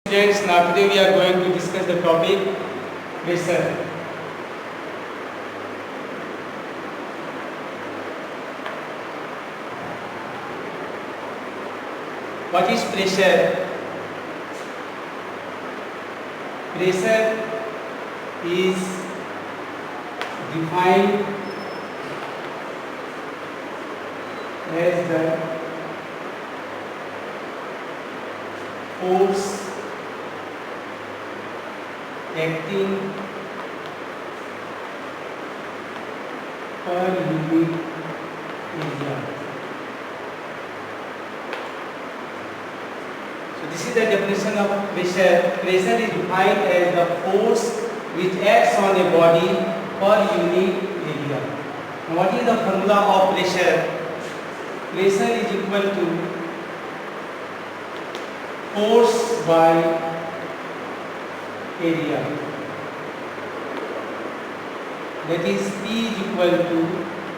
Students, now today we are going to discuss the topic pressure. What is pressure? Pressure is defined as the force acting per unit area. So this is the definition of pressure. Pressure is defined as the force which acts on a body per unit area. Now what is the formula of pressure? Pressure is equal to force by area, that is P is equal to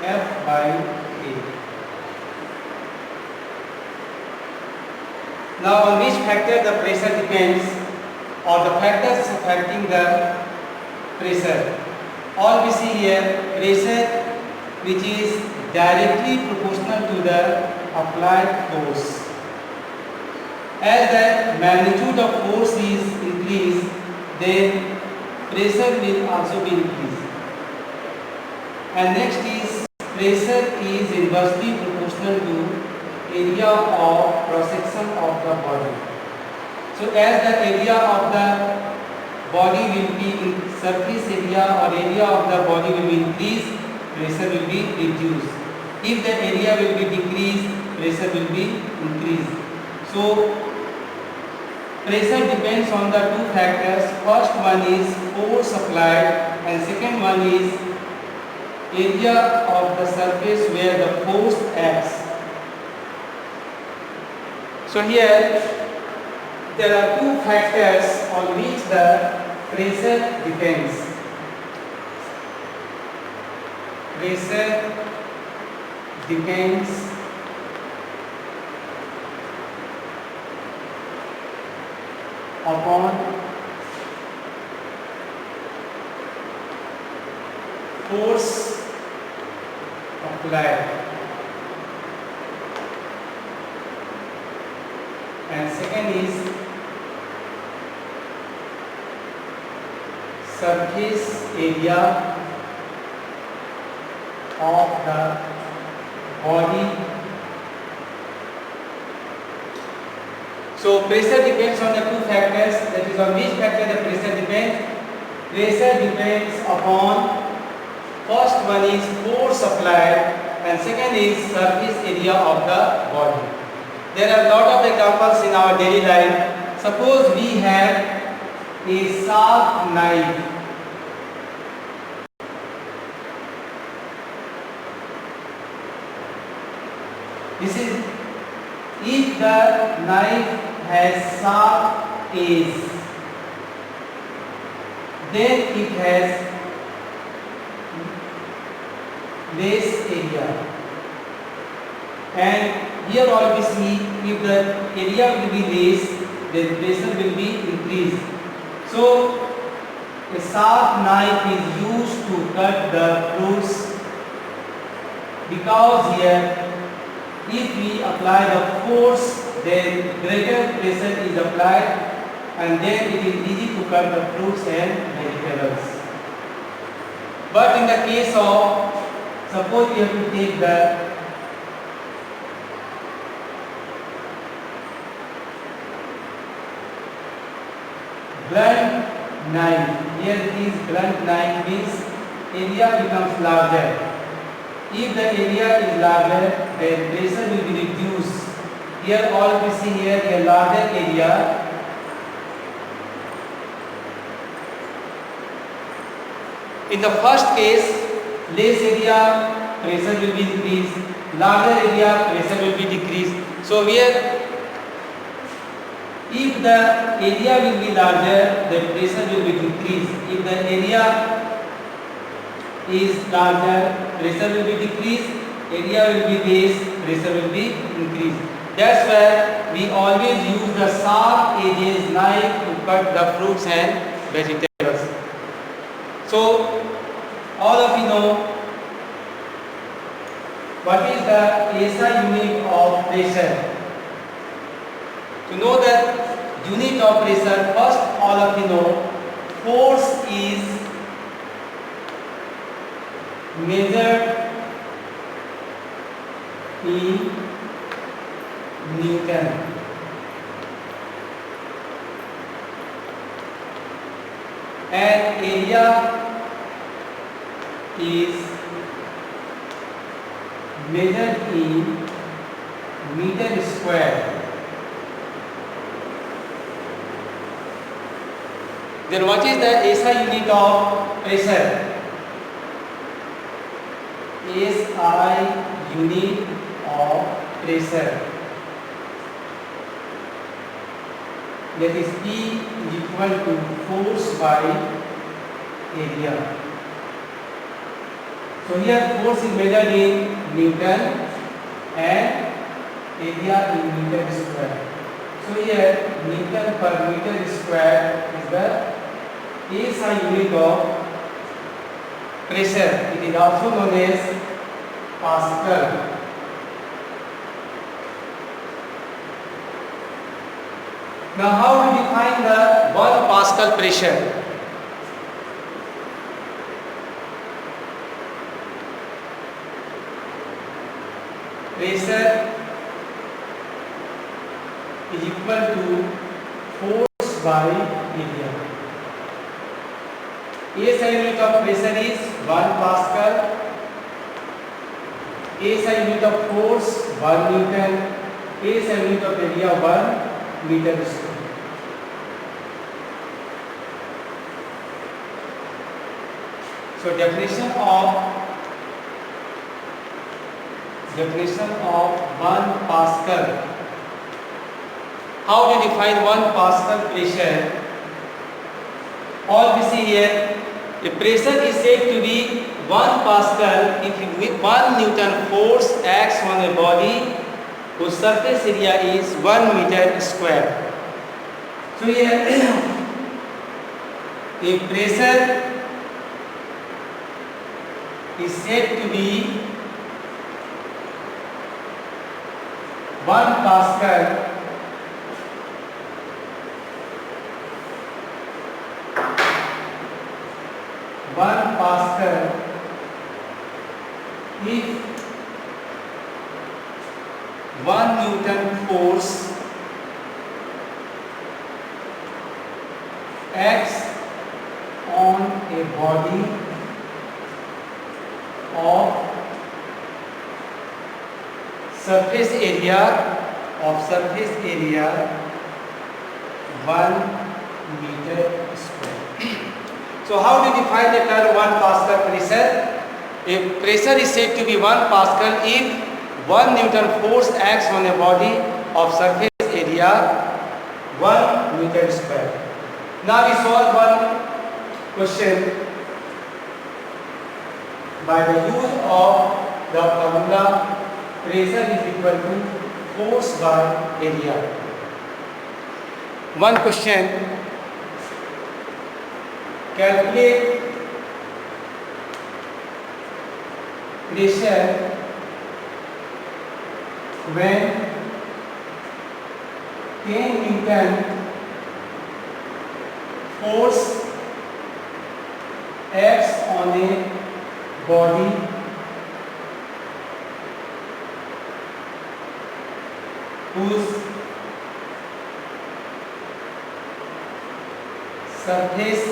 F by A. Now on which factor the pressure depends, or the factors affecting the pressure? All we see here, pressure which is directly proportional to the applied force. As the magnitude of force is increased, then pressure will also be increased. And next is pressure is inversely proportional to area of cross section of the body. So as the area of the body will be in surface area or area of the body will be increased, pressure will be reduced. If the area will be decreased, pressure will be increased. So pressure depends on the two factors. First one is force applied and second one is area of the surface where the force acts. So here there are two factors on which the pressure depends. Pressure depends upon force applied and second is surface area of the body. So pressure depends on the two factors, that is on which factor the pressure depends. Pressure depends upon, first one is force applied and second is surface area of the body. There are a lot of examples in our daily life. Suppose we have a sharp knife. This is, if the knife has sharp edge, then it has less area. And here all we see, if the area will be less, then pressure will be increased. So a sharp knife is used to cut the fruits, because here if we apply the force, then greater pressure is applied and then it is easy to cut the fruits and vegetables. But in the case of, suppose we have to take the blunt knife, here it is blunt knife means area becomes larger. If the area is larger, then pressure will be reduced. Here all we see here a larger area. In the first case, less area, pressure will be increased. Larger area, pressure will be decreased. So here, if the area will be larger, the pressure will be decreased. If the area is larger, pressure will be decreased, area will be less, pressure will be increased. That's why we always use the sharp edges knife to cut the fruits and vegetables. So all of you know what is the SI unit of pressure. To know that unit of pressure, first all of you know force is measured in Newton. And area is measured in meter square. Then what is the SI unit of pressure? SI unit of pressure, that is P is equal to force by area. So here force is measured in Newton and area in meter square. So here Newton per meter square is the SI unit of pressure. It is also known as Pascal. Now how to define the 1 Pascal pressure? Pressure is equal to force by area. SI unit of pressure is 1 Pascal. SI unit of force 1 Newton. SI unit of area 1 meter square. So definition of 1 Pascal. How to define 1 Pascal pressure? All we see here, the pressure is said to be 1 Pascal if with 1 Newton force acts on a body whose surface area is 1 meter square. So here the pressure is said to be 1 Pascal if 1 Newton force acts on a body of surface area 1 meter square. So how do you define the term 1 Pascal pressure? If pressure is said to be 1 Pascal if 1 Newton force acts on a body of surface area 1 meter square. Now we solve one question by the use of the formula pressure is equal to force by area. One question: calculate pressure when 10 Newton force acts on a body whose surface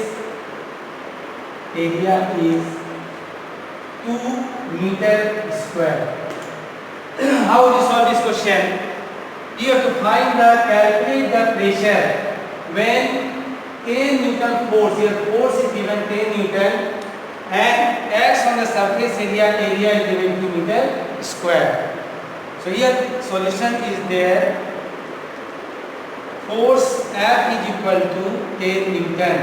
area is 2 meter square. How will you solve this question? You have to calculate the pressure when 10 Newton force, here force is given 10 Newton and acts on the surface area is given 2 meter square. So here solution is there. Force F is equal to 10 Newton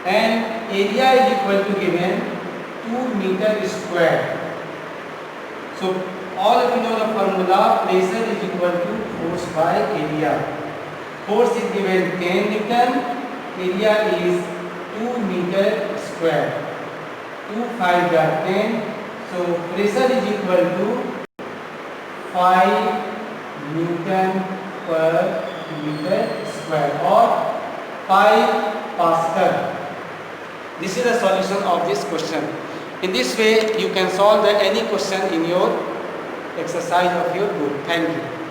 and area is equal to given 2 meter square. So all of you know the formula. Pressure is equal to force by area. Force is given 10 Newton. Area is 2 meter square. 2 5 are 10. So pressure is equal to 5 Newton per meter square or 5 Pascal. This is the solution of this question. In this way, you can solve any question in your exercise of your book. Thank you.